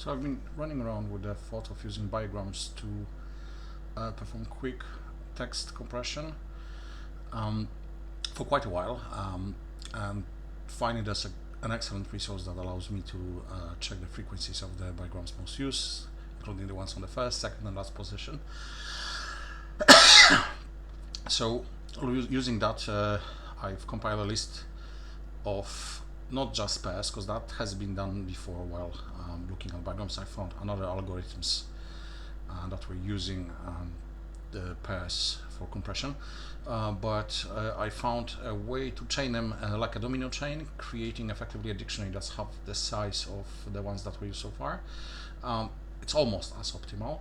So I've been running around with the thought of using bigrams to perform quick text compression for quite a while, and finding this an excellent resource that allows me to check the frequencies of the bigrams most used, including the ones on the first, second, and last position. So using that, I've compiled a list of not just pairs, because that has been done before while looking at bigrams. I found another algorithms that were using the pairs for compression, but I found a way to chain them like a domino chain, creating effectively a dictionary that's half the size of the ones that we use so far. It's almost as optimal.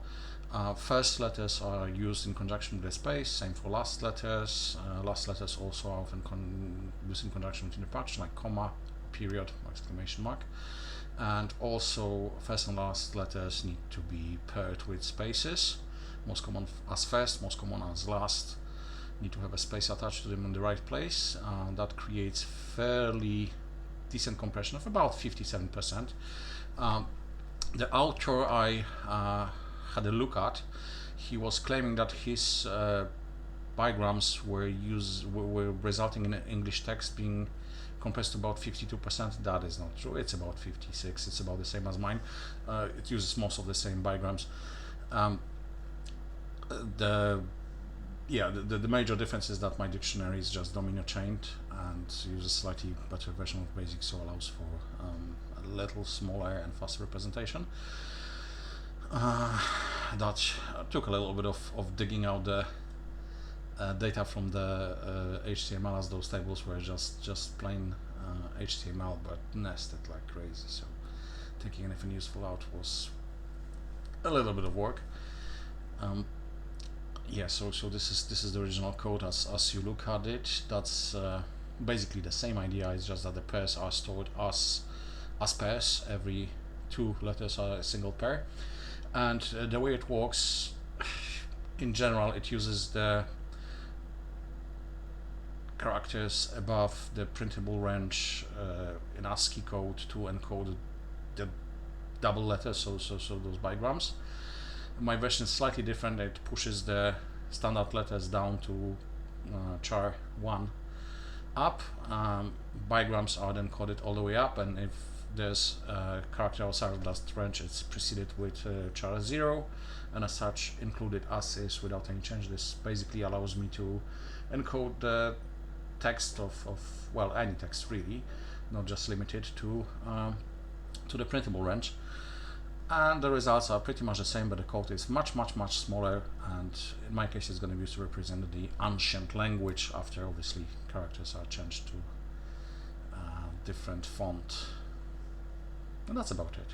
First letters are used in conjunction with the space, same for last letters. Last letters also are often used in conjunction with interpunctuation, like comma, period, exclamation mark. And also first and last letters need to be paired with spaces. Most common as first, most common as last. Need to have a space attached to them in the right place. That creates fairly decent compression of about 57%. The author I had a look at, he was claiming that his bigrams were resulting in English text being compressed to about 52%. That is not true. It's about 56. It's about the same as mine. It uses most of the same bigrams. The major difference is that my dictionary is just domino-chained and uses slightly better version of BASIC, so allows for a little smaller and faster representation. That took a little bit of digging out the data from the HTML, as those tables were just plain HTML but nested like crazy, so taking anything useful out was a little bit of work. Yeah, so this is the original code as you look at it. That's basically the same idea. It's just that the pairs are stored as pairs. Every two letters are a single pair, and the way it works, in general, it uses the characters above the printable range in ASCII code to encode the double letters, so those bigrams. My version is slightly different. It pushes the standard letters down to char 1 up. Bigrams are then coded all the way up, and if there's a character outside of that range, it's preceded with char 0, and as such included as is without any change. This basically allows me to encode the text of well, any text really, not just limited to the printable range. And the results are pretty much the same, but the code is much smaller, and in my case it's going to be used to represent the ancient language after obviously characters are changed to different font. And that's about it.